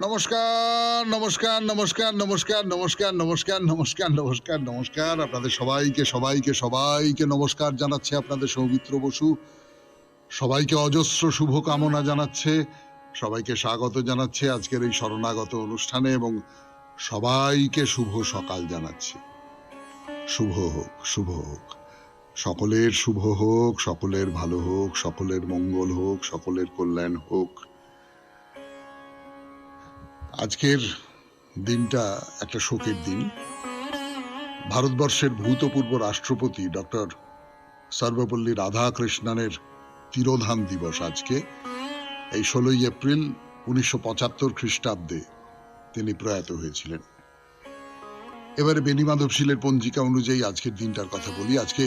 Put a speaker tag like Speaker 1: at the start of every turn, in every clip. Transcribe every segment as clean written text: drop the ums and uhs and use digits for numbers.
Speaker 1: নমস্কার, নমস্কার, নমস্কার, নমস্কার, নমস্কার, নমস্কার, নমস্কার, নমস্কার, নমস্কার। আপনাদের সবাইকে নমস্কার জানাচ্ছে আপনাদের সৌমিত্র বসু। সবাইকে অজস্র শুভকামনা জানাচ্ছে, সবাইকে স্বাগত জানাচ্ছে আজকের এই শরণাগত অনুষ্ঠানে এবং সবাইকে শুভ সকাল জানাচ্ছে। শুভ হোক, শুভ হোক, সকলের শুভ হোক, সকলের ভালো হোক, সকলের মঙ্গল হোক, সকলের কল্যাণ হোক। আজকের দিনটা একটা শোকের দিন। ভারতবর্ষের ভূতপূর্ব রাষ্ট্রপতি ডক্টর সর্বপল্লী রাধাকৃষ্ণনের তিরোধান দিবস আজকে। এই 16 এপ্রিল 1975 খ্রিস্টাব্দে তিনি প্রয়াত হয়েছিলেন। এবারে বেণীমাধব শীলের পঞ্জিকা অনুযায়ী আজকের দিনটার কথা বলি। আজকে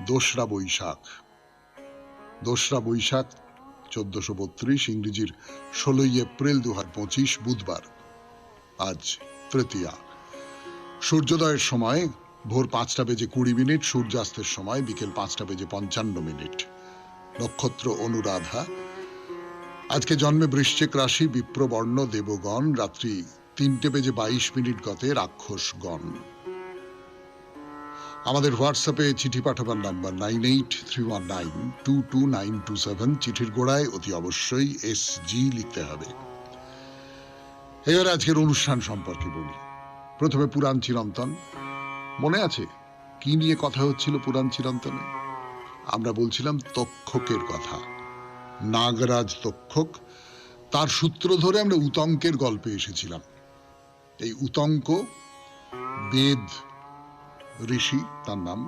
Speaker 1: দোসরা বৈশাখ, 1432, ইংরেজির 16 এপ্রিল 2025 বুধবার। আজ তৃতীয়া। সূর্যোদয়ের সময় ভোর 5:20, সূর্যাস্তের সময় বিকেল 5:55। নক্ষত্র অনুরাধা। আজকে জন্মে বৃশ্চিক রাশি, বিপ্রবর্ণ দেবগণ। রাত্রি 3:22 গতে রাক্ষসগণ। আমাদের হোয়াটসঅ্যাপে চিঠি পাঠাবার নাম্বার 9831922927। চিঠির গোড়ায় অতি অবশ্যই SG লিখতে হবে। এবার আজকের অনুষ্ঠান সম্পর্কে বলি। প্রথমে পুরাণ চিরন্তন। মনে আছে কি নিয়ে কথা হচ্ছিল পুরাণ চিরন্তনে? আমরা বলছিলাম তক্ষকের কথা, নাগরাজ তক্ষক। তার সূত্র ধরে আমরা উতঙ্কের গল্পে এসেছিলাম। এই উতঙ্ক বেদ ঋষি, তার নাম।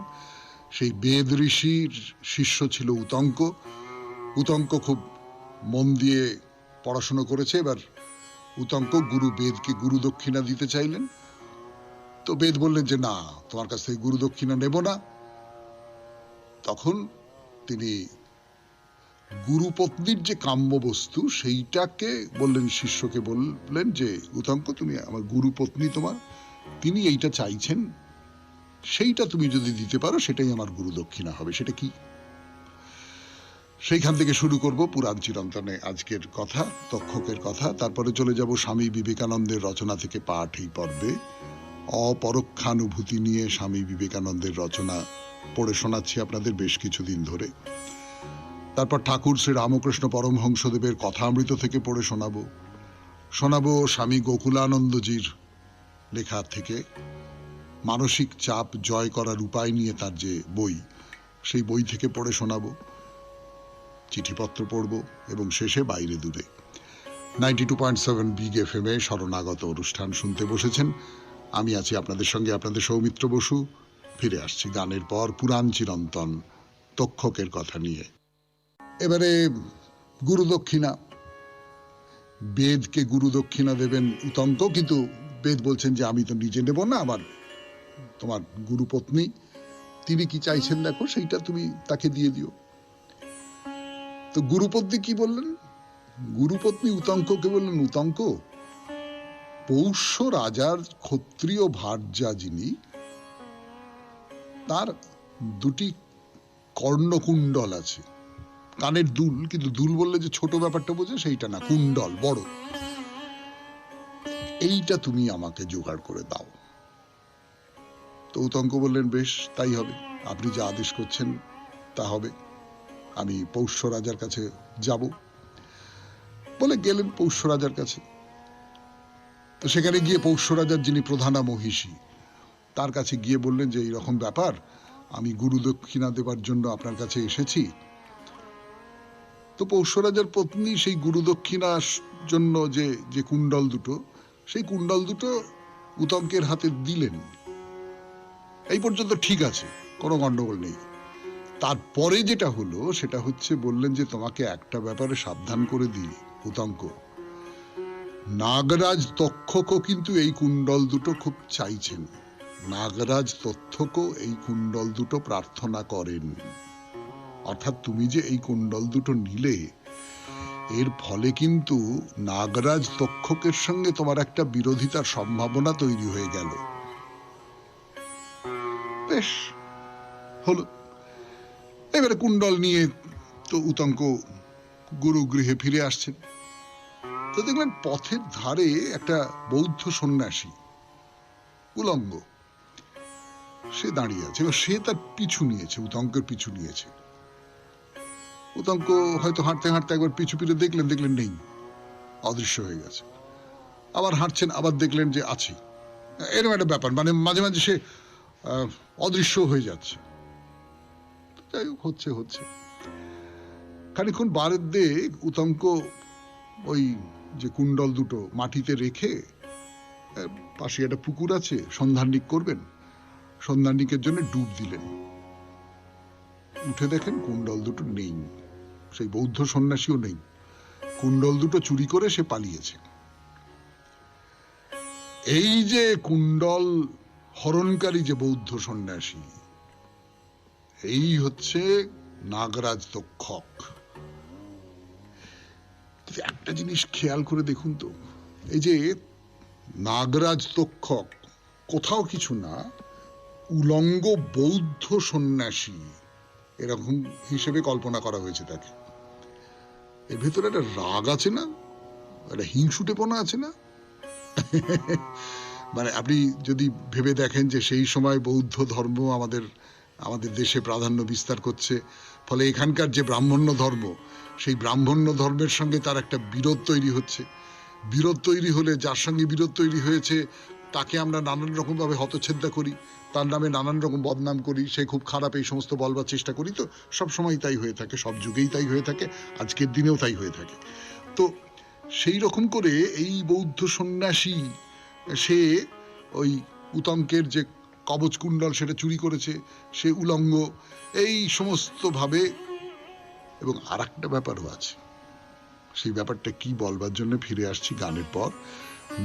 Speaker 1: সেই বেদ ঋষির শিষ্য ছিল উতঙ্ক। উতঙ্ক খুব মন দিয়ে পড়াশোনা করেছে। এবার উতঙ্ক গুরু বেদকে গুরু দক্ষিণা দিতে চাইলেন। তো বেদ বললেন যে না, তোমার কাছ থেকে গুরু দক্ষিণা নেব না। তখন তিনি গুরুপত্নীর যে কাম্য বস্তু সেইটাকে বললেন, শিষ্যকে বললেন যে উতঙ্ক, তুমি আমার গুরুপত্নী, তোমার তিনি এইটা চাইছেন, সেইটা তুমি যদি দিতে পারো সেটাই আমার গুরু দক্ষিণা হবে। সেটা কি? সেইখান থেকে শুরু করব পুরাণ চিরন্তনে আজকের কথা, তক্ষকের কথা। তারপরে চলে যাব স্বামী বিবেকানন্দের রচনা থেকে পাঠ এই পর্বে। অপরোক্ষানুভূতি নিয়ে স্বামী বিবেকানন্দের রচনা পড়ে শোনাচ্ছি আপনাদের বেশ কিছুদিন ধরে। তারপর ঠাকুর শ্রী রামকৃষ্ণ পরমহংসদেবের কথামৃত থেকে পড়ে শোনাবো স্বামী গোকুলানন্দজির লেখা থেকে মানসিক চাপ জয় করার উপায় নিয়ে তার যে বই, সেই বই থেকে পড়ে শোনাবো। চিঠিপত্র পড়ব এবং শেষে বাইরে দূরে 92.7 বিগ FM এ শরণাগত অনুষ্ঠান শুনতে বসেছেন। আমি আছি আপনাদের সঙ্গে, আপনাদের সৌমিত্র বসু। ফিরে আসছি গানের পর পুরাণ চিরন্তন তক্ষকের কথা নিয়ে। এবারে গুরুদক্ষিণা। বেদকে গুরুদক্ষিণা দেবেন উতঙ্ক, কিন্তু বেদ বলছেন যে আমি তো নিজে নেব না, আবার তোমার গুরুপত্নী তিনি কি চাইছেন দেখো, সেইটা তুমি তাকে দিয়ে দিও। তো গুরুপত্নী কি বললেন? গুরুপত্নী উতঙ্ককে বললেন, উতঙ্ক, পৌষ্য রাজার ক্ষত্রিয় ভার্যা যিনি, তার দুটি কর্ণকুণ্ডল আছে, কানের দুল। কিন্তু দুল বললে যে ছোট ব্যাপারটা বোঝে সেইটা না, কুণ্ডল বড়। এইটা তুমি আমাকে জোগাড় করে দাও। তো উতঙ্ক বললেন, বেশ তাই হবে, আপনি যা আদেশ করছেন তা হবে, আমি পৌষ্য রাজার কাছে যাব। বলে গেলেন পৌষ্য রাজার কাছে। তো সেখানে গিয়ে পৌষ্য রাজার যিনি প্রধানা মহিষী, তার কাছে গিয়ে বললেন যে এইরকম ব্যাপার, আমি গুরু দক্ষিণা দেবার জন্য আপনার কাছে এসেছি। তো পৌষ্য রাজার পত্নী সেই গুরু দক্ষিণার জন্য যে কুণ্ডল দুটো, সেই কুণ্ডল দুটো উতঙ্কের হাতে দিলেন। এই পর্যন্ত ঠিক আছে, কোনো গন্ডগোল নেই। তারপরে যেটা হলো সেটা হচ্ছে, বললেন যে তোমাকে একটা ব্যাপারে সাবধান করে দিই উতঙ্ক, নাগরাজ তক্ষকও কিন্তু এই কুণ্ডল দুটো খুব চাইছেন। নাগরাজ তক্ষকও এই কুণ্ডল দুটো প্রার্থনা করেন। অর্থাৎ তুমি যে এই কুণ্ডল দুটো নিলে, এর ফলে কিন্তু নাগরাজ তক্ষকের সঙ্গে তোমার একটা বিরোধিতার সম্ভাবনা তৈরি হয়ে গেল। বেশ হলো। এবারে কুণ্ডল নিয়ে তো উতঙ্ক গুরু গৃহে ফিরে আসছেন। তো দেখলেন পথের ধারে একটা বৌদ্ধ সন্ন্যাসী উলঙ্গ সে দাঁড়িয়ে আছে, এবার সে তার পিছু নিয়েছে, উতঙ্কের পিছু নিয়েছে। উতঙ্ক হয়তো হাঁটতে হাঁটতে একবার পিছু ফিরে দেখলেন নেই, অদৃশ্য হয়ে গেছে। আবার হাঁটছেন, আবার দেখলেন যে আছে। এরকম একটা ব্যাপার, মানে মাঝে মাঝে সে অদৃশ্য হয়ে যাচ্ছে। যাই হোক, হচ্ছে খানিক্ষণ বাদে উতঙ্ক ওই যে কুণ্ডল দুটো মাটিতে রেখে, পাশে একটা পুকুর আছে, সন্ধাননিক করবেন, সন্ধাননিকের জন্য ডুব দিলেন। উঠে দেখেন কুণ্ডল দুটো নেই, সেই বৌদ্ধ সন্ন্যাসীও নেই। কুণ্ডল দুটো চুরি করে সে পালিয়েছে। এই যে কুণ্ডল হরণকারী যে বৌদ্ধ সন্ন্যাসী, এই হচ্ছে নাগরাজ তক্ষক। একটা জিনিস খেয়াল করে দেখুন তো, এই যে নাগরাজ তক্ষক কোথাও কিছু না, উলঙ্গ বৌদ্ধ সন্ন্যাসী এরকম হিসেবে কল্পনা করা হয়েছে তাকে। এর ভেতরে একটা রাগ আছে না, একটা হিংসুটেপনা আছে না? মানে আপনি যদি ভেবে দেখেন যে সেই সময় বৌদ্ধ ধর্ম আমাদের দেশে প্রাধান্য বিস্তার করছে, ফলে এখানকার যে ব্রাহ্মণ্য ধর্ম, সেই ব্রাহ্মণ্য ধর্মের সঙ্গে তার একটা বিরোধ তৈরি হচ্ছে। বিরোধ তৈরি হলে যার সঙ্গে বিরোধ তৈরি হয়েছে তাকে আমরা নানান রকমভাবে হতচ্ছেদা করি, তার নামে নানান রকম বদনাম করি, সে খুব খারাপ, এই সমস্ত বলবার চেষ্টা করি। তো সব সময় তাই হয়ে থাকে, সব যুগেই তাই হয়ে থাকে, আজকের দিনেও তাই হয়ে থাকে। তো সেই রকম করে এই বৌদ্ধ সন্ন্যাসী সে ওই উতঙ্কের যে কবচ কুণ্ডল সেটা চুরি করেছে, সে উলঙ্গ, এই সমস্ত ভাবে। এবং আর একটা ব্যাপারও আছে, সেই ব্যাপারটা কি বলবার জন্য ফিরে আসছি গানের পর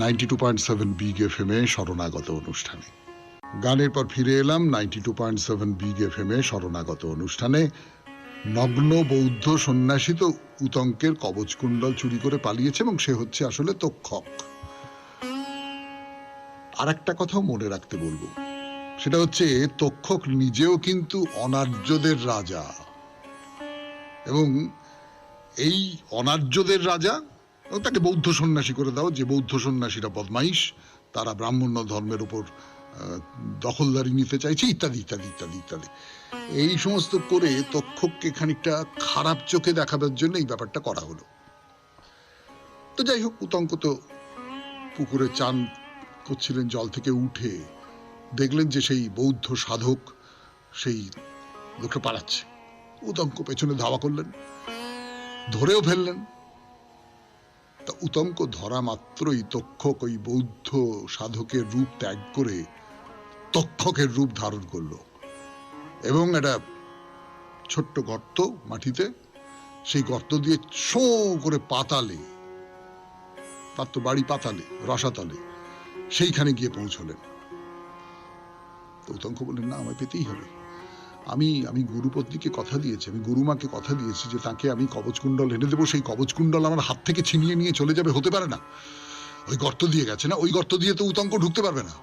Speaker 1: 92.7 বিগ এফএম এ শরণাগত অনুষ্ঠানে। গানের পর ফিরে এলাম 92.7 বিগ এফএম এ শরণাগত অনুষ্ঠানে। নগ্ন বৌদ্ধ সন্ন্যাসী তো উতঙ্কের কবচ কুণ্ডল চুরি করে পালিয়েছে এবং সে হচ্ছে আসলে তক্ষক। আর একটা কথাও মনে রাখতে বলবো, সেটা হচ্ছে তক্ষক নিজেও কিন্তু অনার্যদের রাজা, এবং এই অনার্যদের রাজা, তাকে বৌদ্ধ সন্ন্যাসী করে দাও, যে বৌদ্ধ সন্ন্যাসীরা বদমাইশ, তারা ব্রাহ্মণ্য ধর্মের উপর দখলদারি নিতে চাইছে, ইত্যাদি ইত্যাদি ইত্যাদি ইত্যাদি। এই সমস্ত করে তক্ষককে খানিকটা খারাপ চোখে দেখাবার জন্য এই ব্যাপারটা করা হলো। তো যাই হোক, উতঙ্ক তো পুকুরে চান করছিলেন, জল থেকে উঠে দেখলেন যে সেই বৌদ্ধ সাধক সেই লোকটা পালাচ্ছে। উতঙ্ক পেছনে ধাওয়া করলেন, ধরেও ফেললেন। তা উতঙ্ক ধরা মাত্রই তক্ষক ওই বৌদ্ধ সাধকের রূপ ত্যাগ করে তক্ষকের রূপ ধারণ করলো, এবং একটা ছোট্ট গর্ত মাটিতে, সেই গর্ত দিয়ে শো করে পাতালে, তার তো বাড়ি পাতালে, রসাতলে, সেইখানে গিয়ে পৌঁছলেন। উতঙ্ক বললেন, না, আমায় পেতেই হবে। আমি গুরুপত্নীকে কথা দিয়েছি, আমি গুরুমাকে কথা দিয়েছি যে তাকে আমি কবচকুণ্ডল এনে দেবো, সেই কবচকুণ্ডল আমার হাত থেকে ছিনিয়ে নিয়ে চলে যাবে, হতে পারে না। ওই গর্ত দিয়ে গেছে না, ওই গর্ত দিয়ে তো উতঙ্ক ঢুকতে পারবে না।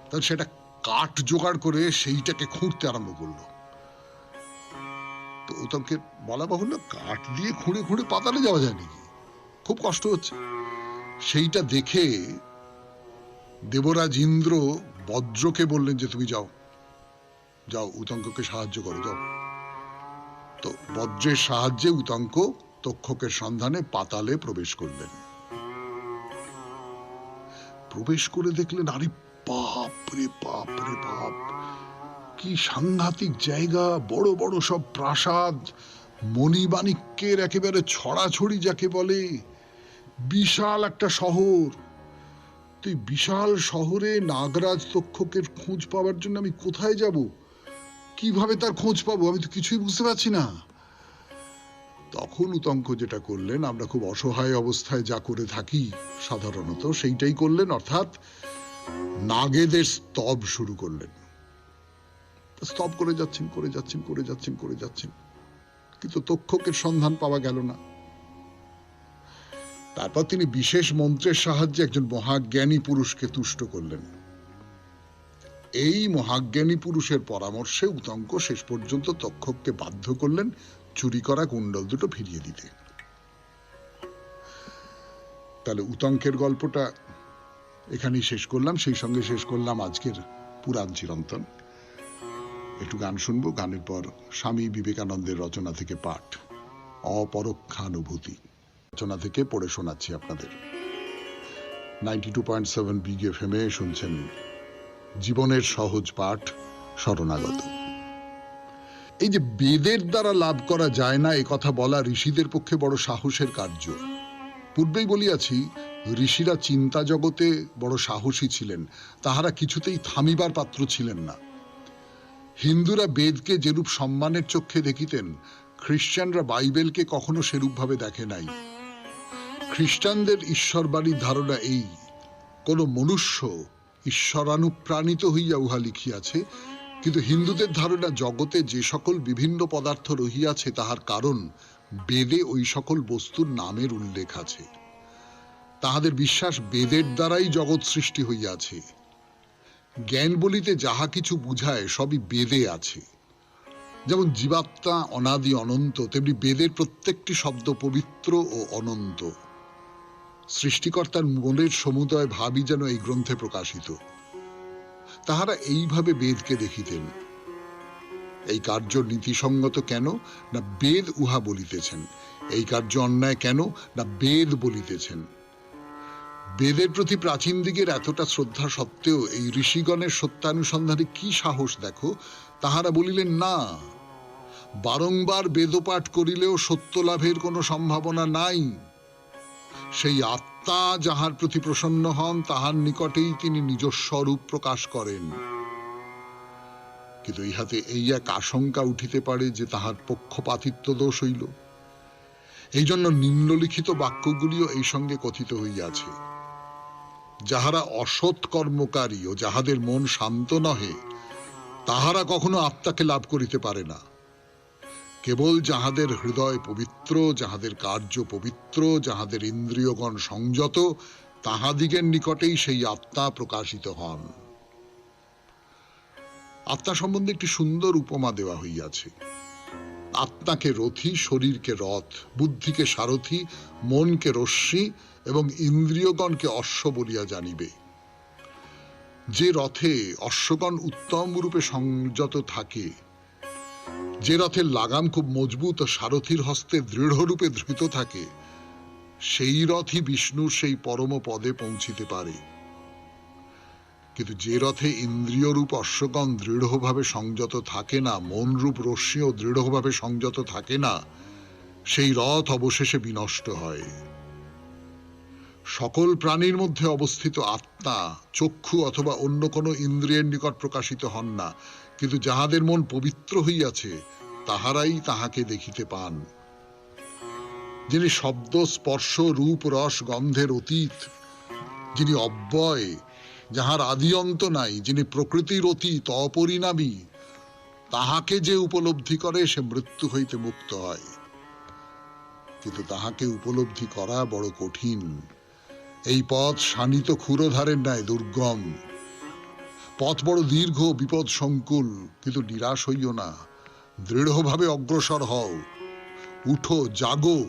Speaker 1: তাহলে সেটা কাঠ জোগাড় করে সেইটাকে খুঁড়তে আরম্ভ করলো। তো উতঙ্কের বলা বাহুল্য, কাঠ দিয়ে খুঁড়ে খুঁড়ে পাতালে যাওয়া যায় নাকি, খুব কষ্ট হচ্ছে। সেইটা দেখে দেবরাজ ইন্দ্র বজ্রকে বললেন যে তুমি যাও, উতঙ্ককে সাহায্য করো, যাও। তো বজ্রের সাহায্যে উতঙ্ক তক্ষকের সন্ধানে পাতালে প্রবেশ করলেন। প্রবেশ করে দেখলেন, আরে বাপ রে বাপ রে বাপ, কি সাংঘাতিক জায়গা! বড় বড় সব প্রাসাদ, মণিমাণিক্যের একেবারে ছড়াছড়ি যাকে বলে, বিশাল একটা শহর। তুই বিশাল শহরে নাগরাজ তক্ষকের খোঁজ পাওয়ার জন্য আমি কোথায় যাব, কিভাবে তার খোঁজ পাবো, আমি তো কিছুই বুঝতে পারছি না। তখন উতঙ্ক যেটা করলেন, আমরা খুব অসহায় অবস্থায় যা করে থাকি সাধারণত, সেইটাই করলেন, অর্থাৎ নাগেদের স্তব শুরু করলেন। স্তব করে যাচ্ছেন, কিন্তু তক্ষকের সন্ধান পাওয়া গেল না। তারপর তিনি বিশেষ মন্ত্রের সাহায্যে একজন মহাজ্ঞানী পুরুষকে তুষ্ট করলেন। এই মহাজ্ঞানী পুরুষের পরামর্শে উতঙ্ক শেষ পর্যন্ত তক্ষককে বাধ্য করলেন চুরি করা কুণ্ডল দুটো ফিরিয়ে দিতে। তাহলে উতঙ্কের গল্পটা এখানেই শেষ করলাম, সেই সঙ্গে শেষ করলাম আজকের পুরাণ চিরন্তন। একটু গান শুনবো, গানের পর স্বামী বিবেকানন্দের রচনা থেকে পাঠ অপরোক্ষানুভূতি। রচনা থেকে পড়ে শোনাচ্ছি আপনাদের। 92.7 বিগ এফএম-এ শুনছেন জীবনের সহজ পাঠ শরণাগত। এই যে বেদের দ্বারা লাভ করা যায় না এ কথা বলা ঋষিদের পক্ষে বড় সাহসের কার্য। পূর্বেই বলিয়াছি, ঋষিরা চিন্তা জগতে বড় সাহসী ছিলেন, তাহারা কিছুতেই থামিবার পাত্র ছিলেন না। হিন্দুরা বেদকে যেরূপ সম্মানের চক্ষে দেখিতেন, খ্রিস্টানরা বাইবেলকে কখনো সেরূপভাবে দেখে নাই। খ্রিস্টানদের ঈশ্বরবাণীর ধারণা এই, কোন মনুষ্য ঈশ্বরানুপ্রাণিত হইয়া উহা লিখিয়াছে, কিন্তু হিন্দুদের ধারণা জগতে যে সকল বিভিন্ন পদার্থ রহিয়াছে তাহার কারণ বেদে ওই সকল বস্তুর নামের উল্লেখ আছে। তাহাদের বিশ্বাস বেদের দ্বারাই জগৎ সৃষ্টি হইয়াছে। জ্ঞান বলিতে যাহা কিছু বুঝায় সবই বেদে আছে। যেমন জীবাত্মা অনাদি অনন্ত, তেমনি বেদের প্রত্যেকটি শব্দ পবিত্র ও অনন্ত। সৃষ্টিকর্তার মনের সমুদয় ভাবই যেন এই গ্রন্থে প্রকাশিত। তাহারা এইভাবে বেদকে দেখিতেন। এই কার্য নীতিসঙ্গত কেন না বেদ উহা বলিতেছেন। এই কার্য অন্যায় কেন না বেদ বলিতেছেন। বেদের প্রতি প্রাচীন দিকের এতটা শ্রদ্ধা সত্ত্বেও এই ঋষিগণের সত্যানুসন্ধানে কি সাহস দেখো। তাহারা বলিলেন না, বারংবার বেদপাঠ করিলেও সত্য লাভের কোনো সম্ভাবনা নাই। সেই আত্মা যাহার প্রতি প্রসন্ন হন তাহার নিকটেই তিনি নিজস্ব রূপ প্রকাশ করেন। কিন্তু ইহাতে এই এক আশঙ্কা উঠিতে পারে যে তাহার পক্ষপাতিত্ব দোষ হইল। এই জন্য নিম্নলিখিত বাক্যগুলিও এই সঙ্গে কথিত হইয়াছে। যাহারা অসৎ কর্মকারী ও যাহাদের মন শান্ত নহে, তাহারা কখনো আত্মাকে লাভ করিতে পারে না। কেবল যাহাদের হৃদয় পবিত্র, যাহাদের কার্য পবিত্র, যাহাদের ইন্দ্রিয়গণ সংযত, তাহাদিগের নিকটেই সেই আত্মা প্রকাশিত হন। আত্মা সম্বন্ধে একটি সুন্দর উপমা দেওয়া হইয়াছে। আত্মাকে রথী, শরীরকে রথ, বুদ্ধিকে সারথী, মনকে রশ্মি এবং ইন্দ্রিয়গণকে অশ্ব বলিয়া জানিবে। যে রথে অশ্বগণ উত্তম রূপে সংযত থাকে, যে রথের লাগাম খুব মজবুত ও সারথীর হস্তে দৃঢ়রূপে ধৃত থাকে, সেই রথই বিষ্ণুর সেই পরম পদে পৌঁছিতে পারে। কিন্তু যে রথে ইন্দ্রিয়রূপ অশ্বগণ দৃঢ়ভাবে সংযত থাকে না, মনরূপ রশ্মিও দৃঢ়ভাবে সংযত থাকে না, সেই রথ অবশেষে বিনষ্ট হয়। সকল প্রাণীর মধ্যে অবস্থিত আত্মা চক্ষু অথবা অন্য কোনো ইন্দ্রিয়ের নিকট প্রকাশিত হন না, কিন্তু যাহাদের মন পবিত্র হইয়াছে তাহারাই তাহাকে দেখিতে পান। যিনি শব্দ, স্পর্শ, রূপ, রস, গন্ধের অতীত, যিনি অব্যয়, যাহার আদি অন্ত নাই, যিনি প্রকৃতির অতীত, অপরিণামী, তাহাকে যে উপলব্ধি করে সে মৃত্যু হইতে মুক্ত হয়। কিন্তু তাহাকে উপলব্ধি করা বড় কঠিন। এই পথ শানিত ক্ষুরধারের ন্যায় দুর্গম। পথ বড় দীর্ঘ, বিপদ সংকুল, কিন্তু নিরাশ হইও না। দৃঢ়ভাবে অগ্রসর হও, উঠো, জাগো,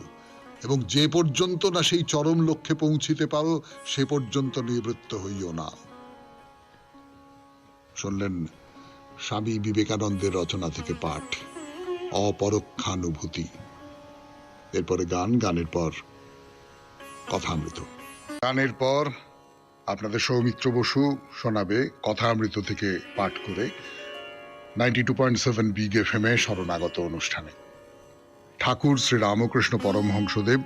Speaker 1: এবং যে পর্যন্ত না সেই চরম লক্ষ্যে পৌঁছিতে পারো সে পর্যন্ত নিবৃত্ত হইও না। শুনলেন স্বামী বিবেকানন্দের রচনা থেকে পাঠ অপরোক্ষানুভূতি। এরপরে গান, গানের পর কথামৃত। গানের পর আপনাদের সৌমিত্র বসু শোনাবে কথামৃত থেকে পাঠ করে 92.7 বিগ এফএম-এ শরণাগত অনুষ্ঠানে। ঠাকুর শ্রী রামকৃষ্ণ পরমহংসদেব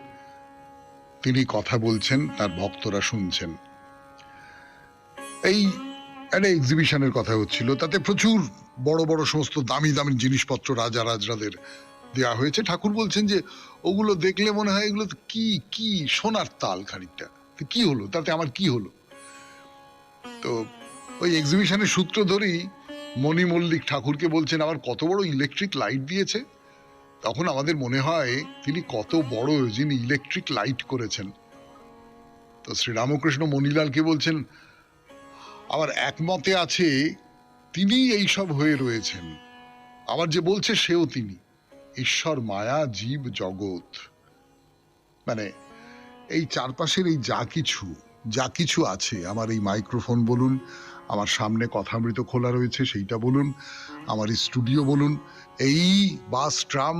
Speaker 1: তিনি কথা বলছেন, তার ভক্তরা শুনছেন। এই একটা এক্সিবিশনের কথা হচ্ছিল, তাতে প্রচুর বড় বড় সমস্ত দামি দামি জিনিসপত্র রাজা রাজরাদের দেওয়া হয়েছে। ঠাকুর বলছেন যে ওগুলো দেখলে মনে হয় এগুলো কি কি সোনার তাল, খানিকটা কি হলো, তাতে আমার কি হলো। তো ওই এক্সিবিশনের সূত্র ধরেই মণি মল্লিক ঠাকুরকে বলছেন আবার কত বড় ইলেকট্রিক লাইট দিয়েছে। তখন আমাদের মনে হয় তিনি কত বড়, যিনি ইলেকট্রিক লাইট করেছেন। তো শ্রীরামকৃষ্ণ মণিলালকে বলছেন আবার একমতে আছে তিনি এইসব হয়ে রয়েছেন, আবার যে বলছে সেও তিনি। ঈশ্বর, মায়া, জীব, জগৎ, মানে এই চারপাশের এই যা কিছু আছে, আমার এই মাইক্রোফোন বলুন, আমার সামনে কথামৃত খোলা রয়েছে সেইটা বলুন, আমার স্টুডিও বলুন, এই বাস ট্রাম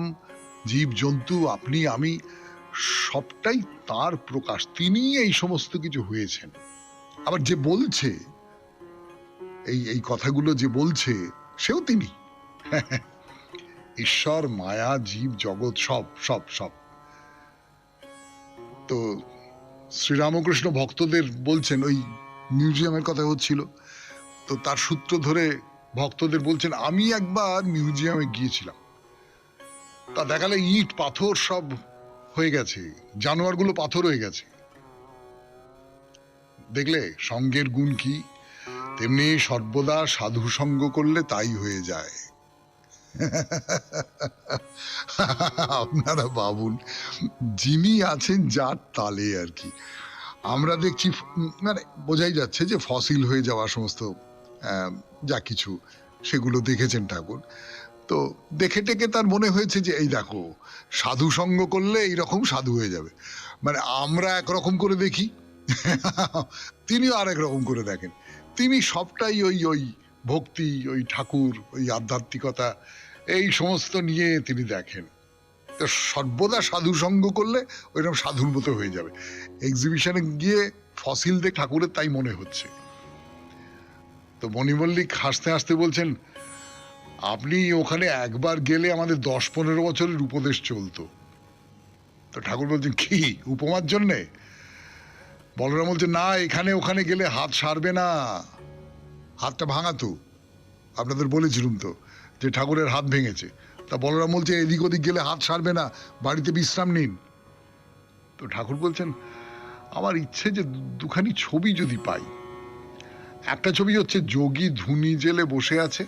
Speaker 1: জীব জন্তু আপনি আমি সবটাই তার প্রকাশ। তিনি এই সমস্ত কিছু হয়েছেন। আবার যে বলছে এই কথাগুলো, যে বলছে সেও তিনি। ঈশ্বর, মায়া, জীব জগৎ সব সব সব। তো শ্রীরামকৃষ্ণ ভক্তদের বলছেন, ওই মিউজিয়ামের কথা হচ্ছিল, তো তার সূত্র ধরে ভক্তদের বলছেন, আমি একবার মিউজিয়ামে গিয়েছিলাম, তা দেখালে ইট পাথর সব হয়ে গেছে, জানোয়ারগুলো পাথর হয়ে গেছে। দেখলে সঙ্গের গুণ কি? তেমনি সর্বদা সাধু সঙ্গ করলে তাই হয়ে যায়। আপনারা ভাবুন, যিনি আছেন যার তালে আর কি। আমরা দেখছি, মানে বোঝাই যাচ্ছে যে ফসিল হয়ে যাওয়া সমস্ত যা কিছু, সেগুলো দেখেছেন ঠাকুর। তো দেখে টেকে তার মনে হয়েছে যে এই দেখো, সাধু সঙ্গ করলে এইরকম সাধু হয়ে যাবে। মানে আমরা একরকম করে দেখি, তিনিও আরেক রকম করে দেখেন। তিনি সবটাই ওই ওই ভক্তি, ওই ঠাকুর, ওই আধ্যাত্মিকতা, এই সমস্ত নিয়ে তিনি দেখেন। তো সর্বদা সাধু সঙ্গ করলে ওইরকম সাধুর মতো হয়ে যাবে। এক্সিবিশনে গিয়ে ফসিল দেখে ঠাকুরের তাই মনে হচ্ছে। তো মণিমল্লিক হাসতে হাসতে বলছেন, আপনি ওখানে একবার গেলে আমাদের 10-15 বছরের উপদেশ চলতো। তো ঠাকুর বলছেন, কি উপমার জন্যে? বলরাম বলছে, না, এখানে ওখানে গেলে হাত সারবে না, হাতটা ভাঙাতো। আপনাদের বলেছিলাম তো যে ঠাকুরের হাত ভেঙেছে। তা বলরাম বলছে, এদিক ওদিক গেলে হাত সারবে না, বাড়িতে বিশ্রাম নিন। তো ঠাকুর বলছেন, আমার ইচ্ছে যে দুখানি ছবি যদি পাই। একটা ছবি হচ্ছে যোগী ধুনি জেলে বসে আছে,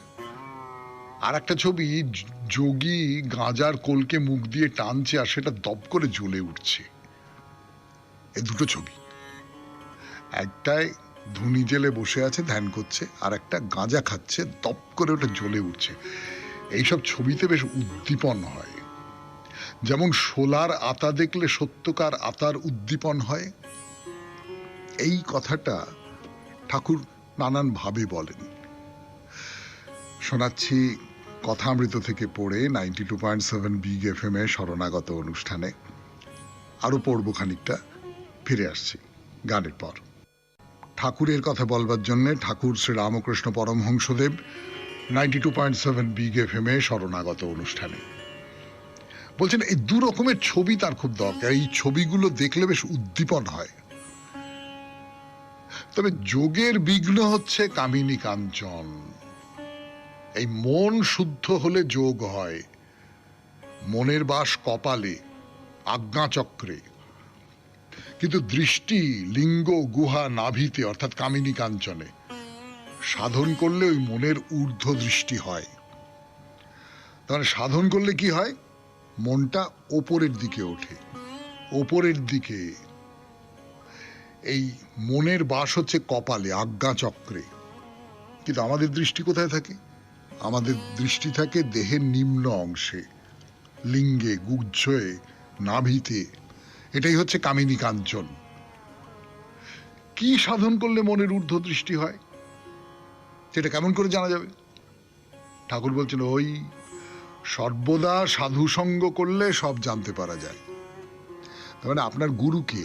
Speaker 1: আর একটা ছবি যোগী গাঁজার কোলকে মুখ দিয়ে টানছে আর সেটা দপ করে জ্বলে উঠছে। এই দুটো ছবি, একটায় ধুনি জেলে বসে আছে ধ্যান করছে, আর একটা গাঁজা খাচ্ছে, দপ করে ওটা জ্বলে উঠছে। এইসব ছবিতে বেশ উদ্দীপন হয়। যেমন শোলার আতা দেখলে সত্যকার আতার উদ্দীপন হয়, এই কথাটা ঠাকুর নানান ভাবে বলেন। শোনাচ্ছি কথামৃত থেকে পড়ে 92.7 বিগ FM এ শরণাগত অনুষ্ঠানে। আরো পড়ব খানিকটা, ফিরে আসছি গানের পর। ঠাকুরের কথা বলবার জন্য ঠাকুর শ্রী রামকৃষ্ণ পরমহংসদেব 92.7 বিগ FM এ শরণাগত অনুষ্ঠানে বলছেন, এই দু রকমের ছবি তার খুব দরকার। এই ছবিগুলো দেখলে বেশ উদ্দীপন হয়। তবে যোগের বিঘ্ন হচ্ছে কামিনী কাঞ্চন। এই মন শুদ্ধ হলে যোগ হয়। মনের বাস কপালে, আজ্ঞাচক্রে, কিন্তু দৃষ্টি লিঙ্গ গুহা নাভিতে, অর্থাৎ কামিনী কাঞ্চনে। সাধন করলে ওই মনের ঊর্ধ্ব দৃষ্টি হয়। তাহলে সাধন করলে কি হয়? মনটা ওপরের দিকে ওঠে, ওপরের দিকে। এই মনের বাস হচ্ছে কপালে, আজ্ঞাচক্রে। কিন্তু আমাদের দৃষ্টি কোথায় থাকে? আমাদের দৃষ্টি থাকে দেহের নিম্ন অংশে, লিঙ্গে, গুহ্যে, নাভিতে। এটাই হচ্ছে কামিনী কাঞ্চন। কি সাধন করলে মনের ঊর্ধ্ব দৃষ্টি হয়, সেটা কেমন করে জানা যাবে? ঠাকুর বলছেন, ওই সর্বদা সাধু সঙ্গ করলে সব জানতে পারা যায়। তার মানে আপনার গুরুকে,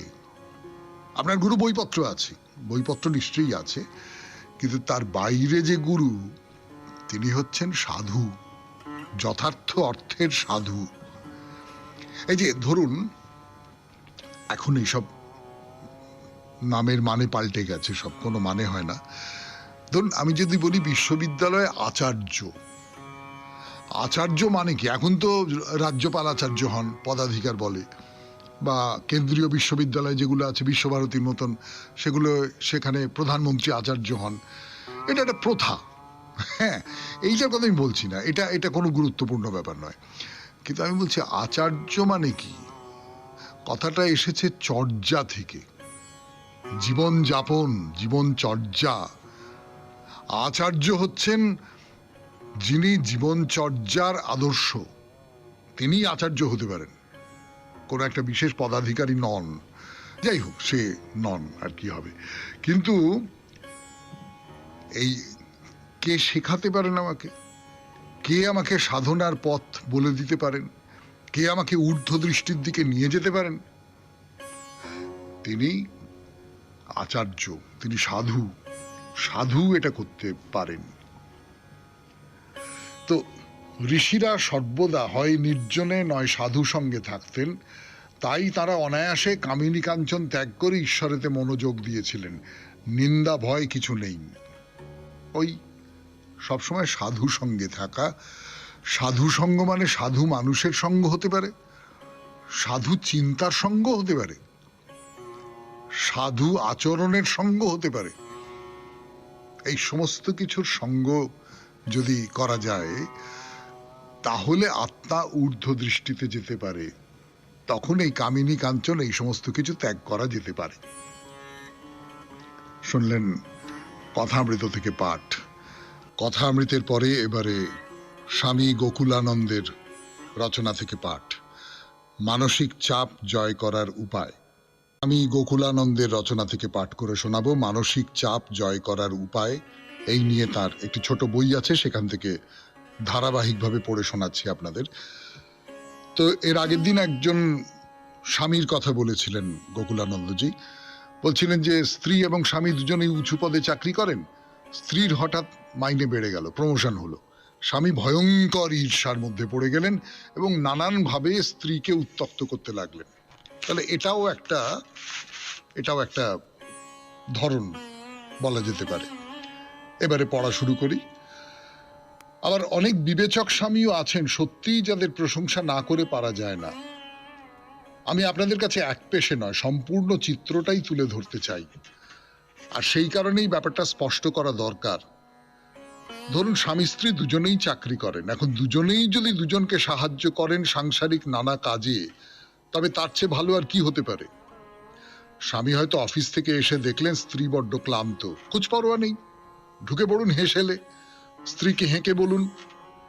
Speaker 1: আপনার গুরু বইপত্র আছে, বইপত্র নিশ্চয়ই আছে, কিন্তু তার বাইরে যে গুরু, তিনি হচ্ছেন সাধু, যথার্থ অর্থের সাধু। এই যে ধরুন, এখন এইসব নামের মানে পাল্টে গেছে, সব কোনো মানে হয় না। ধরুন আমি যদি বলি বিশ্ববিদ্যালয়ে আচার্য, আচার্য মানে কি? এখন তো রাজ্যপাল আচার্য হন, পদাধিকার বলে, বা কেন্দ্রীয় বিশ্ববিদ্যালয় যেগুলো আছে বিশ্বভারতীর মতন, সেগুলো, সেখানে প্রধানমন্ত্রী আচার্য হন। এটা একটা প্রথা। হ্যাঁ, এইটার কথা আমি বলছি না, এটা এটা কোনো গুরুত্বপূর্ণ ব্যাপার নয়। কিন্তু আমি বলছি আচার্য মানে কি? কথাটা এসেছে চর্যা থেকে, জীবন যাপন, জীবন চর্যা। আচার্য হচ্ছেন যিনি জীবন চর্যার আদর্শ, তিনি আচার্য হতে পারেন, কোনো একটা বিশেষ পদাধিকারী নন। যাই হোক, সে নন, আর কি হবে। কিন্তু এই কে শেখাতে পারেন আমাকে? কে আমাকে সাধনার পথ বলে দিতে পারেন? কে আমাকে ঊর্ধ্ব দৃষ্টির দিকে নিয়ে যেতে পারেন? তিনি আচার্য, তিনি সাধু। সাধু এটা করতে পারেন। তো ঋষিরা সর্বদা হয় নির্জনে নয় সাধু সঙ্গে থাকতেন, তাই তারা অনায়াসে কামিনী কাঞ্চন ত্যাগ করে ঈশ্বরেতে মনোযোগ দিয়েছিলেন। নিন্দা ভয় কিছু নেই। ওই সবসময় সাধু সঙ্গে থাকা। সাধু সঙ্গ মানে সাধু মানুষের সঙ্গ হতে পারে, সাধু চিন্তার সঙ্গ হতে পারে, সাধু আচরণের সঙ্গ হতে পারে। এই সমস্ত কিছুর সঙ্গ যদি করা যায়, তাহলে আত্মা ঊর্ধ্ব দৃষ্টিতে যেতে পারে। তখন এই কামিনী কাঞ্চন এই সমস্ত কিছু ত্যাগ করা যেতে পারে। শুনলেন কথামৃত থেকে পাঠ। কথামৃতের পরে এবারে স্বামী গোকুলানন্দের রচনা থেকে পাঠ, মানসিক চাপ জয় করার উপায়। আমি গোকুলানন্দের রচনা থেকে পাঠ করে শোনাবো, মানসিক চাপ জয় করার উপায়। এই নিয়ে তার একটি ছোট বই আছে, সেখান থেকে ধারাবাহিকভাবে পড়ে শোনাচ্ছি আপনাদের। তো এর আগের দিন একজন স্বামীর কথা বলেছিলেন গোকুলানন্দজি। বলছিলেন যে স্ত্রী এবং স্বামী দুজনেই উঁচু পদে চাকরি করেন। স্ত্রীর হঠাৎ মাইনে বেড়ে গেল, প্রমোশন হলো। স্বামী ভয়ঙ্কর ঈর্ষার মধ্যে পড়ে গেলেন এবং নানানভাবে স্ত্রীকে উত্তপ্ত করতে লাগলেন। তাহলে এটাও একটা ধরন বলা যেতে পারে। এবারে পড়া শুরু করি। আবার অনেক বিবেচক স্বামীও আছেন সত্যিই, যাদের প্রশংসা না করে পারা যায় না। আমি আপনাদের কাছে এক পেশে নয়, সম্পূর্ণ চিত্রটাই তুলে ধরতে চাই। আর সেই কারণেই ব্যাপারটা স্পষ্ট করা দরকার। ধরুন স্বামী স্ত্রী দুজনেই চাকরি করেন। এখন দুজনেই যদি দুজনকে সাহায্য করেন সাংসারিক নানা কাজে, তবে তার চেয়ে ভালো আর কি হতে পারে? স্বামী হয়তো অফিস থেকে এসে দেখলেন স্ত্রী বড্ড ক্লান্ত, কুছ পরোয়া নেই, ঢুকে পড়ুন হেসেলে। স্ত্রীকে হেঁকে বলুন,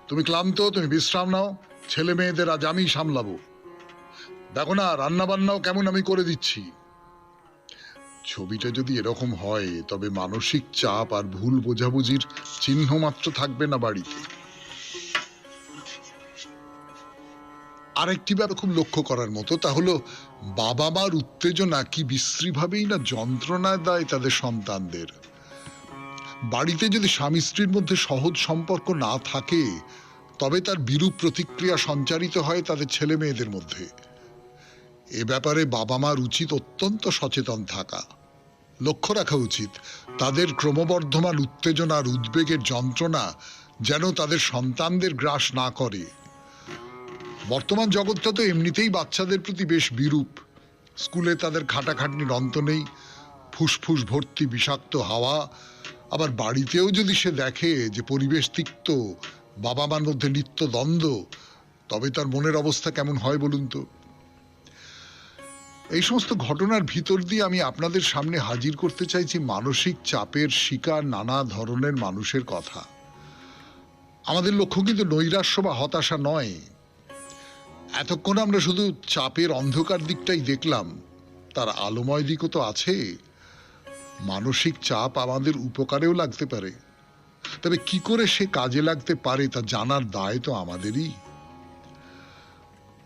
Speaker 1: তুমি ক্লান্ত, তুমি বিশ্রাম নাও, ছেলে মেয়েদের আজ আমি সামলাবো, দেখো না রান্না বান্নাও কেমন আমি করে দিচ্ছি। ছবিটা যদি এরকম হয়, তবে মানসিক চাপ আর ভুল বোঝাবুঝির চিহ্ন মাত্র থাকবে না বাড়িতে। আরেকটি ব্যাপার খুব লক্ষ্য করার মতো, তা হলো বাবা মার উত্তেজনা কি বিশ্রীভাবেই না যন্ত্রণায় দেয় তাদের সন্তানদের। বাড়িতে যদি স্বামী স্ত্রীর মধ্যে সহজ সম্পর্ক না থাকে, তবে তার বিরূপ প্রতিক্রিয়া সঞ্চারিত হয় তাদের ছেলে মেয়েদের মধ্যে। এ ব্যাপারে বাবা মার উচিত অত্যন্ত সচেতন থাকা। লক্ষ্য রাখা উচিত তাদের ক্রমবর্ধমান উত্তেজনার উদ্বেগের যন্ত্রণা যেন তাদের সন্তানদের গ্রাস না করে। বর্তমান জগৎটা তো এমনিতেই বাচ্চাদের প্রতি বেশ বিরূপ। স্কুলে তাদের খাটাখাটনির অন্ত নেই, ফুসফুস ভর্তি বিষাক্ত হাওয়া। আবার বাড়িতেও যদি সে দেখে যে পরিবেশ তিক্ত, বাবা মার মধ্যে নিত্য দ্বন্দ্ব, তবে তার মনের অবস্থা কেমন হয় বলুন তো। এই সমস্ত ঘটনার ভিতর দিয়ে আমি আপনাদের সামনে হাজির করতে চাইছি মানসিক চাপের শিকার নানা ধরনের মানুষের কথা। আমাদের লক্ষ্য কিন্তু নৈরাশ্য বা হতাশা নয়। এতক্ষণ আমরা শুধু চাপের অন্ধকার দিকটাই দেখলাম, তার আলোময় দিকও তো আছে। মানসিক চাপ আমাদের উপকারেও লাগতে পারে, তবে কি করে সে কাজে লাগতে পারে তা জানার দায় তো আমাদেরই।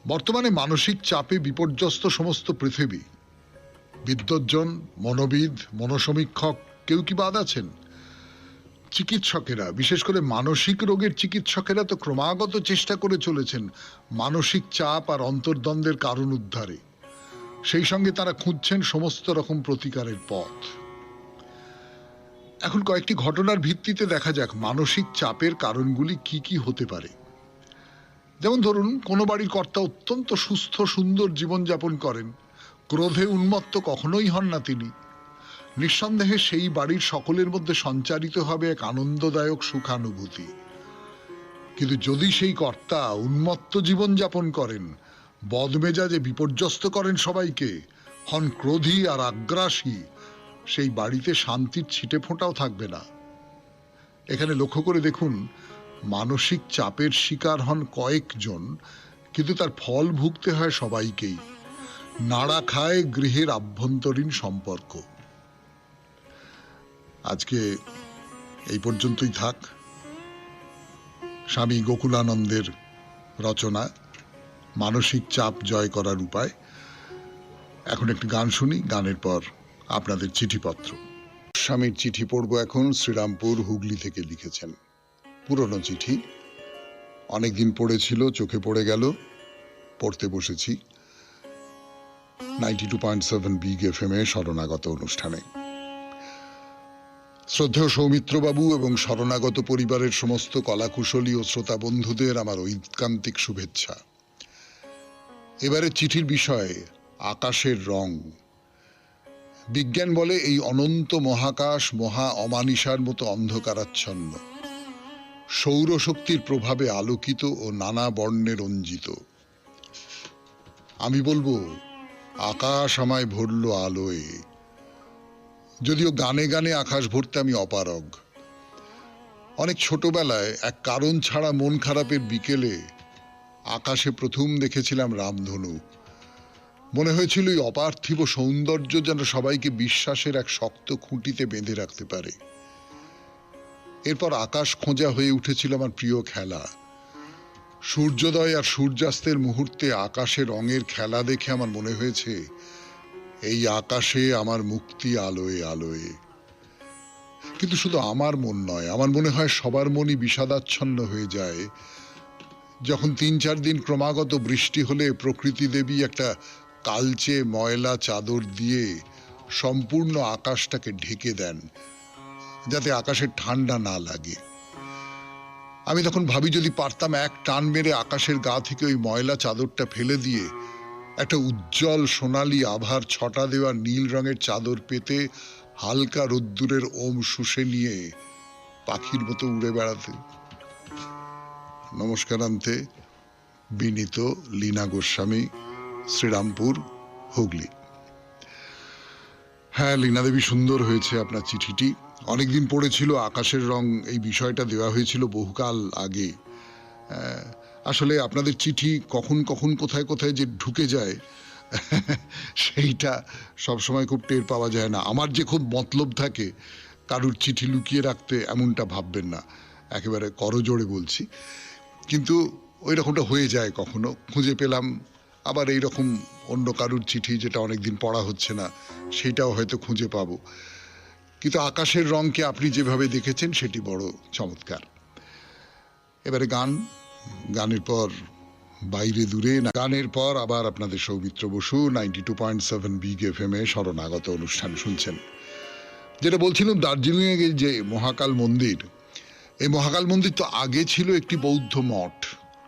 Speaker 1: বর্তমানে মানসিক চাপে বিপর্যস্ত সমস্ত পৃথিবী। বিদ্বজ্জন, মনোবিদ, মনোসমীক্ষক কেউ কি বাদ আছেন? চিকিৎসকেরা, বিশেষ করে মানসিক রোগের চিকিৎসকেরা তো ক্রমাগত চেষ্টা করে চলেছেন মানসিক চাপ আর অন্তর্দ্বন্দ্বের কারণ উদ্ধারে। সেই সঙ্গে তারা খুঁজছেন সমস্ত রকম প্রতিকারের পথ। এখন কয়েকটি ঘটনার ভিত্তিতে দেখা যাক মানসিক চাপের কারণগুলি কি কি হতে পারে। যেমন ধরুন, কোনো বাড়ির কর্তা অত্যন্ত সুস্থ সুন্দর জীবনযাপন করেন, ক্রোধে উন্মত্ত কখনোই হন না তিনি। নিঃসন্দেহে সেই বাড়ির সকলের মধ্যে সঞ্চারিত হবে এক আনন্দদায়ক সুখানুভূতি। কিন্তু যদি সেই কর্তা উন্মত্ত জীবনযাপন করেন, বদমেজাজে বিপর্যস্ত করেন সবাইকে, হন ক্রোধী আর আগ্রাসী, সেই বাড়িতে শান্তির ছিটে ফোঁটাও থাকবে না। এখানে লক্ষ্য করে দেখুন, মানসিক চাপের শিকার হন কয়েকজন, কিন্তু তার ফল ভুগতে হয় সবাইকেই। নাড়া খায় গৃহের আভ্যন্তরীণ সম্পর্ক। আজকে এই পর্যন্তই থাক। স্বামী গোকুলানন্দের রচনা মানসিক চাপ জয় করার উপায়। এখন একটি গান শুনি, গানের পর আপনাদের চিঠিপত্র। স্বামীর চিঠি পড়ব এখন। শ্রীরামপুর হুগলি থেকে লিখেছেন। পুরনো চিঠি, অনেকদিন পড়েছিল, চোখে পড়ে গেল, পড়তে বসেছি 92.7 বিগ FM শরণাগত অনুষ্ঠানে। শ্রদ্ধেয় সৌমিত্রবাবু এবং শরণাগত পরিবারের সমস্ত কলাকুশলী ও শ্রোতা বন্ধুদের আমার ঐকান্তিক শুভেচ্ছা। এবারে চিঠির বিষয় আকাশের রং। বিজ্ঞান বলে এই অনন্ত মহাকাশ মহা অমানিসার মতো অন্ধকারাচ্ছন্ন, সৌরশক্তির প্রভাবে আলোকিত ও নানা বর্ণে রঞ্জিত। আমি বলবো আকাশ আমায় ভরল আলোয়। যদিও গানে গানে আকাশ ভরতে আমি অপারগ। অনেক ছোটবেলায় এক কারণ ছাড়া মন খারাপের বিকেলে আকাশে প্রথম দেখেছিলাম রামধনু। মনে হয়েছিল এই অপার্থিব সৌন্দর্য যেন সবাইকে বিশ্বাসের এক শক্ত খুঁটিতে বেঁধে রাখতে পারে। এরপর আকাশ খোঁজা হয়ে উঠেছিল আমার প্রিয় খেলা। সূর্যোদয় আর সূর্যাস্তের মুহূর্তে আকাশে রঙের খেলা দেখে আমার মনে হয়েছে এই আকাশে আমার মুক্তি আলোয় আলোয়। কিন্তু শুধু আমার মন নয়, আমার মনে হয় সবার মনই বিষাদাচ্ছন্ন হয়ে যায় যখন 3-4 দিন ক্রমাগত বৃষ্টি হলে প্রকৃতি দেবী একটা কালচে ময়লা চাদর দিয়ে সম্পূর্ণ আকাশটাকে ঢেকে দেন, যাতে আকাশের ঠান্ডা না লাগে। আমি তখন ভাবি যদি পারতাম এক টান মেরে আকাশের গা থেকে ওই ময়লা চাদরটা ফেলে দিয়ে একটা উজ্জ্বল সোনালি আভার ছটা দেওয়া নীল রঙের চাদর পেতে হালকা রোদ্দুরের ওম শুষে নিয়ে পাখির মতো উড়ে বেড়াতে। নমস্কারান্তে, বিনীত লীনা গোস্বামী, শ্রীরামপুর, হুগলি। হ্যাঁ লীনা দেবী, সুন্দর হয়েছে আপনার চিঠিটি। অনেকদিন পড়েছিল আকাশের রং, এই বিষয়টা দেওয়া হয়েছিল বহুকাল আগে। আসলে আপনাদের চিঠি কখন কখন কোথায় কোথায় যে ঢুকে যায় সেইটা সবসময় খুব টের পাওয়া যায় না। আমার যে খুব মতলব থাকে কারুর চিঠি লুকিয়ে রাখতে, এমনটা ভাববেন না, একেবারে করজোড়ে বলছি। কিন্তু ওই রকমটা হয়ে যায়, কখনো খুঁজে পেলাম। আবার এই রকম অন্য কারুর চিঠি যেটা অনেকদিন পড়া হচ্ছে না, সেটাও হয়তো খুঁজে পাবো। কিন্তু আকাশের রংকে আপনি যেভাবে দেখেছেন সেটি বড় চমৎকার। এবারে গান, গানের পর বাইরে দূরে না, গানের পর আবার আপনাদের সৌমিত্র বসু 92.7 বিগ FM শরণাগত অনুষ্ঠান শুনছেন। যেটা বলছিলাম, দার্জিলিংয়ে যে মহাকাল মন্দির, এই মহাকাল মন্দির তো আগে ছিল একটি বৌদ্ধ মঠ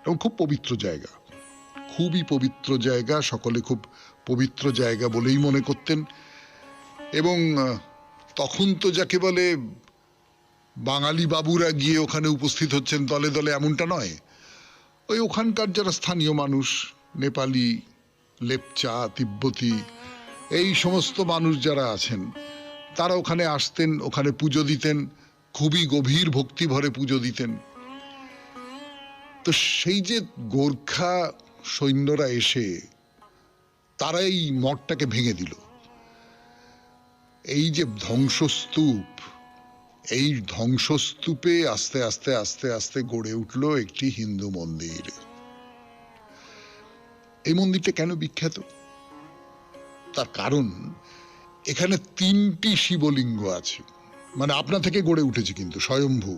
Speaker 1: এবং খুব পবিত্র জায়গা, খুবই পবিত্র জায়গা। সকলে খুব পবিত্র জায়গা বলেই মনে করতেন। এবং তখন তো যাকে বলে বাঙালি বাবুরা গিয়ে ওখানে উপস্থিত হচ্ছেন দলে দলে, এমনটা নয়। ওই ওখানকার যারা স্থানীয় মানুষ, নেপালি, লেপচা, তিব্বতী, এই সমস্ত মানুষ যারা আছেন, তারা ওখানে আসতেন, ওখানে পুজো দিতেন, খুবই গভীর ভক্তি ভরে পুজো দিতেন। তো সেই যে গোর্খা সৈন্যরা এসে তারা এই মঠটাকে ভেঙে দিল। এই যে ধ্বংসস্তূপ, এই ধ্বংসস্তূপে আস্তে আস্তে আস্তে আস্তে গড়ে উঠল একটি হিন্দু মন্দির। এই মন্দিরটা কেন বিখ্যাত? তার কারণ এখানে 3টি শিবলিঙ্গ আছে। মানে আপনা থেকে গড়ে উঠেছে কিন্তু স্বয়ম্ভু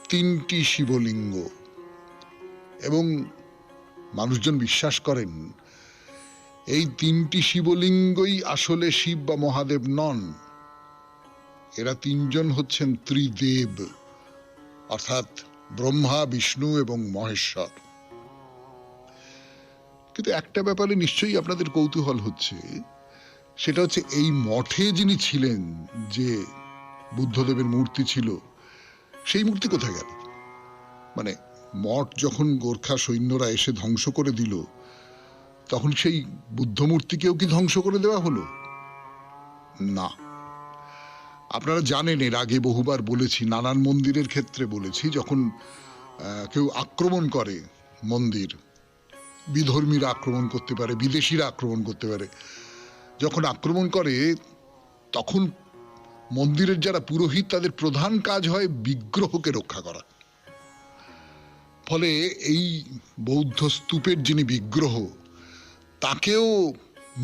Speaker 1: 3টি শিবলিঙ্গ। এবং মানুষজন বিশ্বাস করেন এই 3টি শিবলিঙ্গই আসলে শিব বা মহাদেব নন। এরা 3জন হচ্ছেন ত্রিদেব, অর্থাৎ ব্রহ্মা, বিষ্ণু এবং মহেশ্বর। কিন্তু একটা ব্যাপারে নিশ্চয়ই আপনাদের কৌতূহল হচ্ছে, সেটা হচ্ছে এই মঠে যিনি ছিলেন, যে বুদ্ধদেবের মূর্তি ছিল, সেই মূর্তি কোথায় গেল? মানে মঠ যখন গোর্খা সৈন্যরা এসে ধ্বংস করে দিল, তখন সেই বুদ্ধ মূর্তিকেও কি ধ্বংস করে দেওয়া হলো? না। আপনারা জানেন, এর আগে বহুবার বলেছি, নানান মন্দিরের ক্ষেত্রে বলেছি, যখন কেউ আক্রমণ করে মন্দির, বিধর্মীরা আক্রমণ করতে পারে, বিদেশিরা আক্রমণ করতে পারে। যখন আক্রমণ করে তখন মন্দিরের যারা পুরোহিত তাদের প্রধান কাজ হয় বিগ্রহকে রক্ষা করা। ফলে এই বৌদ্ধ স্তূপের যিনি বিগ্রহ তাকেও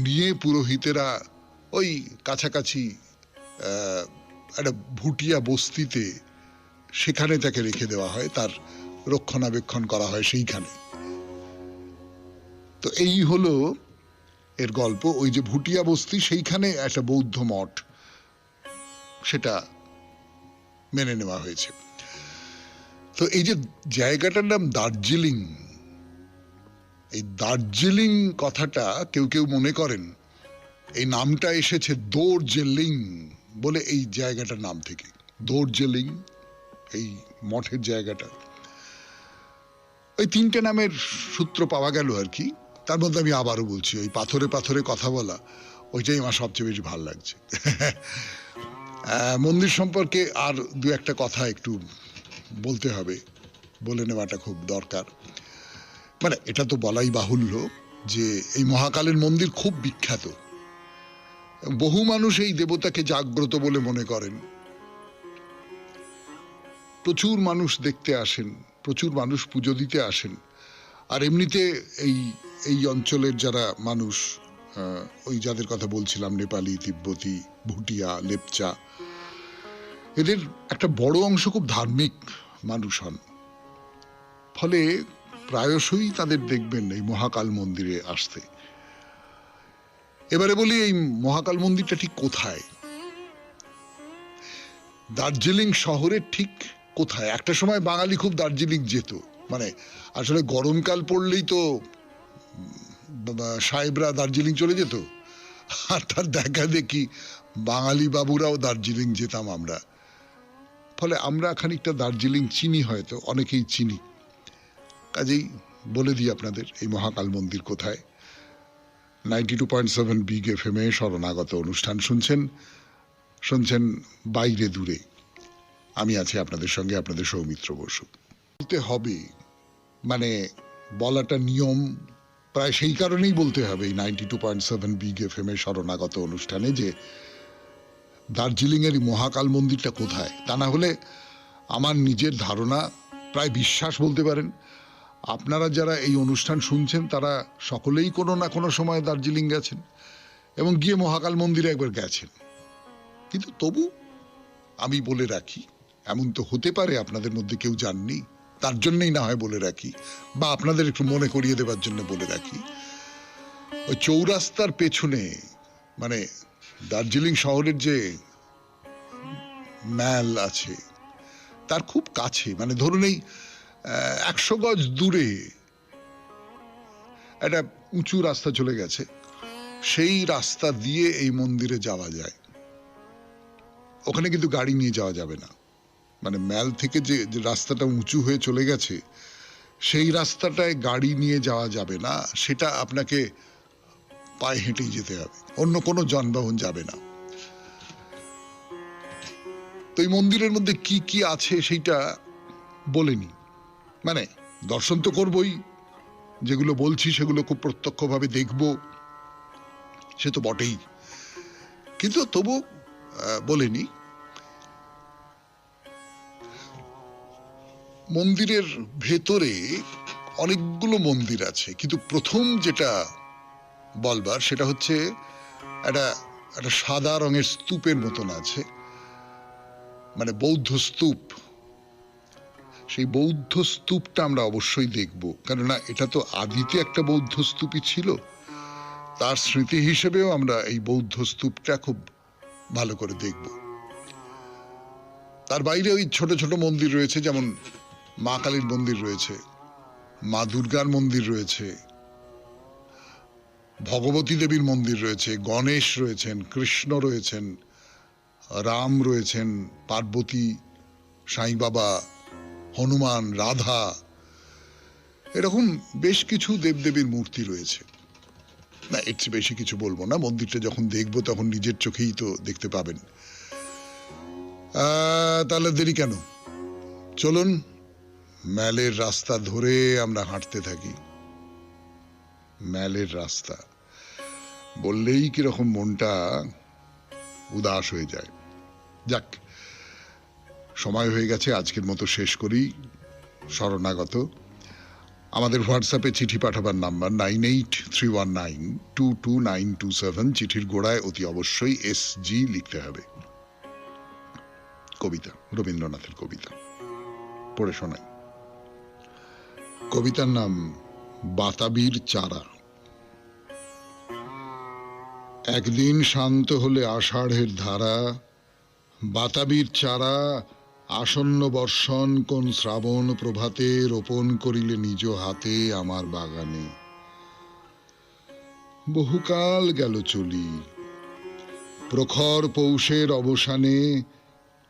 Speaker 1: নিয়ে পুরোহিতেরা ওই কাছাকাছি একটা ভুটিয়া বস্তিতে সেখানে তাকে রেখে দেওয়া হয়, তার রক্ষণাবেক্ষণ করা হয় সেইখানে। তো এই হলো এর গল্প। ওই যে ভুটিয়া বস্তি, সেইখানে একটা বৌদ্ধ মঠ, সেটা মেনে নেওয়া হয়েছে। তো এই যে জায়গাটার নাম দার্জিলিং, এই দার্জিলিং কথাটা কেউ কেউ মনে করেন এই নামটা এসেছে দোর্জেলিং বলে এই জায়গাটার নাম থেকে। দোর্জেলিং এই মঠের জায়গাটা, ওই তিনটে নামের সূত্র পাওয়া গেল আর কি। তার মধ্যে আমি আবারও বলছি, ওই পাথরে পাথরে কথা বলা, ওইটাই আমার সবচেয়ে বেশি ভালো লাগছে। মন্দির সম্পর্কে আর দু একটা কথা একটু বলতে হবে, বলে নেওয়াটা খুব দরকার। মানে এটা তো বলাই বাহুল্য যে এই মহাকালের মন্দির খুব বিখ্যাত। বহু মানুষ এই দেবতাকে জাগ্রত বলে মনে করেন, প্রচুর মানুষ দেখতে আসেন, প্রচুর মানুষ পুজো দিতে আসেন। আর এমনিতে এই এই অঞ্চলের যারা মানুষ, ওই যাদের কথা বলছিলাম, নেপালি, তিব্বতী, ভুটিয়া, লেপচা, এদের একটা বড় অংশ খুব ধার্মিক মানুষ হন। ফলে প্রায়শই তাদের দেখবেন এই মহাকাল মন্দিরে আসতে। এবারে বলি এই মহাকাল মন্দিরটা ঠিক কোথায়, দার্জিলিং শহরের ঠিক কোথায়। একটা সময় বাঙালি খুব দার্জিলিং যেত, মানে আসলে গরমকাল পড়লেই তো সাহেবরা দার্জিলিং চলে যেত, আর তার দেখা দেখি বাঙালি বাবুরাও দার্জিলিং যেতাম আমরা। ফলে আমরা খানিকটা দার্জিলিং চিনি, হয়তো অনেকেই চিনি। কাজেই বলে দিই আপনাদের এই মহাকাল মন্দির কোথায়। 92.7 বিগ এফএম এ শরণাগত অনুষ্ঠান শুনছেন বাইরে দূরে। আমি আছি আপনাদের সঙ্গে, আপনাদের সৌমিত্র বসু। বলতে হবে, মানে বলাটা নিয়ম, প্রায় সেই কারণেই বলতে হবে এই 92.7 বিগ এফএম এ শরণাগত অনুষ্ঠানে যে দার্জিলিং এর মহাকাল মন্দিরটা কোথায়। তা না হলে আমার নিজের ধারণা, প্রায় বিশ্বাস বলতে পারেন, আপনারা যারা এই অনুষ্ঠান শুনছেন তারা সকলেই কোনো না কোনো সময় দার্জিলিং গেছেন এবং গিয়ে মহাকাল মন্দিরে একবার গেছেন। কিন্তু তবু আমি বলে রাখি, এমন তো হতে পারে আপনাদের মধ্যে কেউ যাননি, তার জন্যই না হয় বলে রাখি, বা আপনাদের একটু মনে করিয়ে দেবার জন্য বলে রাখি। ওই চৌরাস্তার পেছনে, মানে দার্জিলিং শহরের যে ম্যাল আছে তার খুব কাছে, মানে ধরুন এই 100 গজ দূরে একটা উঁচু রাস্তা চলে গেছে, সেই রাস্তা দিয়ে এই মন্দিরে যাওয়া যায়। ওখানে কিন্তু গাড়ি নিয়ে যাওয়া যাবে না, মানে ম্যাল থেকে যে রাস্তাটা উঁচু হয়ে চলে গেছে সেই রাস্তাটায় গাড়ি নিয়ে যাওয়া যাবে না, সেটা আপনাকে পায়ে হেঁটেই যেতে হবে, অন্য কোনো যানবাহন যাবে না। তো এই মন্দিরের মধ্যে কি কি আছে সেইটা বলেনি, মানে দর্শন তো করবই, যেগুলো বলছি সেগুলো খুব প্রত্যক্ষভাবে দেখব, সে তো বটেই, কিন্তু তবু বলেনি। মন্দিরের ভেতরে অনেকগুলো মন্দির আছে, কিন্তু প্রথম যেটা বলবার সেটা হচ্ছে একটা সাদা রঙের স্তূপের মতন আছে, মানে বৌদ্ধ স্তূপ। সেই বৌদ্ধ স্তূপটা আমরা অবশ্যই দেখব, কেননা এটা তো আদিতে একটা বৌদ্ধ স্তূপই ছিল। তার স্মৃতি হিসেবেও আমরা এই বৌদ্ধ স্তূপটা খুব ভালো করে দেখব। তার বাইরে ওই ছোট ছোট মন্দির রয়েছে, যেমন মা কালীর মন্দির রয়েছে, মা দুর্গার মন্দির রয়েছে, ভগবতী দেবীর মন্দির রয়েছে, গণেশ রয়েছেন, কৃষ্ণ রয়েছেন, রাম রয়েছেন, পার্বতী, সাই বাবা, হনুমান, রাধা, এরকম বেশ কিছু দেবদেবীর মূর্তি রয়েছে। না, এর চেয়ে বেশি কিছু বলবো না, মন্দিরটা যখন দেখবো তখন নিজের চোখেই তো দেখতে পাবেন। তাহলে দেরি কেন, চলুন ম্যালের রাস্তা ধরে আমরা হাঁটতে থাকি। ম্যালের রাস্তা বললেই কিরকম মনটা উদাস হয়ে যায়। যাক, সময় হয়ে গেছে, আজকের মতো শেষ করি। শরণাগত, আমাদের হোয়াটসঅ্যাপে চিঠি পাঠাবার নাম্বার 9831922927। চিঠির গোড়ায় অতি অবশ্যই SG লিখতে হবে। কবিতা, রবীন্দ্রনাথের কবিতা পড়ে শোনাই। কবিতার নাম বাতাবির চারা। একদিন শান্ত হলে আষাঢ়ের ধারা, বাতাবির চারা আসন্ন বর্ষণ কোন শ্রাবণ প্রভাতে রোপণ করিলে নিজ হাতে আমার বাগানে। বহুকাল গেল চলি, প্রখর পৌষের অবসানে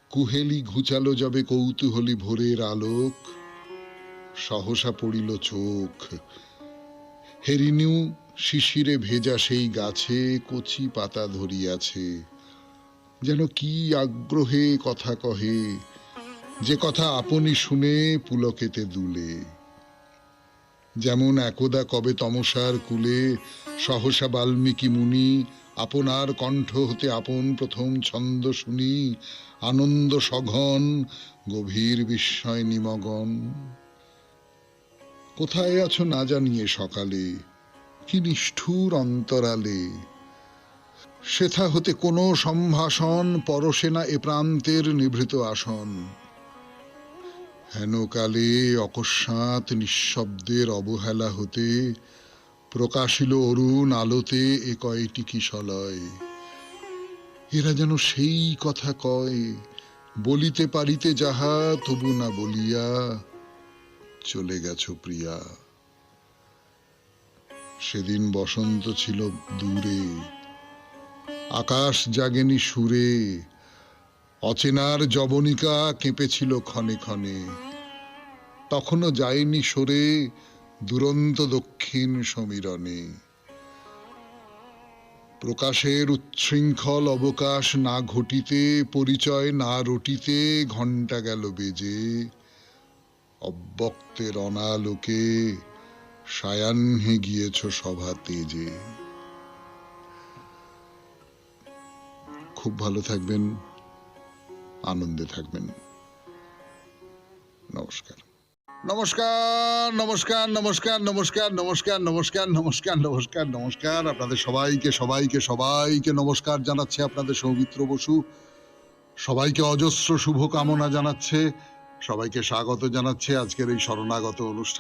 Speaker 1: কুহেলি ঘুচালো যবে কৌতূহলী ভোরের আলোক, সহসা পড়িল চোখ হেরিনিউ শিশিরে ভেজা সেই গাছে কচি পাতা ধরিয়াছে, যেন কি আগ্রহে কথা কহে, যে কথা আপনি শুনে পুলকেতে দুলে। যেমন একদা কবে তমসার কুলে সহসা বাল্মীকি মুনি আপনার কণ্ঠ হতে আপন প্রথম ছন্দ শুনি, আনন্দ সঘন গভীর বিস্ময় নিমগন। কোথায় আছো না জানিয়ে সকালে, কি নিষ্ঠুর অন্তরালে, সেথা হতে কোনো সম্ভাষণ পরশে না এ প্রান্তের নিভৃত আসন। হেনকালে অকস্মাৎ নিঃশব্দের অবহেলা হতে প্রকাশিল অরুণ আলোতে এ কয়টি কিশলয়। এরা যেন সেই কথা কয়, বলিতে পারিতে যাহা তবু না বলিয়া চলে গেছো প্রিয়া। সেদিন বসন্ত ছিল দূরে, আকাশ জাগেনি সুরে, অচেনার জবনিকা কেঁপেছিল ক্ষণে ক্ষণে। তখনও যায়নি সরে দুরন্ত দক্ষিণ সমীরণে। প্রকাশের উচ্ছৃঙ্খল অবকাশ না ঘটিতে, পরিচয় না রটিতে ঘণ্টা গেল বেজে, অব্যক্তের অনালোকে সায়াহ্নে গিয়েছ সভা তেজে। খুব ভালো থাকবেন, আনন্দে থাকবেন। নমস্কার নমস্কার নমস্কার নমস্কার নমস্কার নমস্কার নমস্কার নমস্কার নমস্কার নমস্কার। আপনাদের সবাইকে সবাইকে সবাইকে নমস্কার জানাচ্ছে আপনাদের সৌমিত্র বসু। সবাইকে অজস্র শুভ কামনা জানাচ্ছে, সবাইকে স্বাগত জানাচ্ছে আজকের এই শরণাগত অনুষ্ঠান।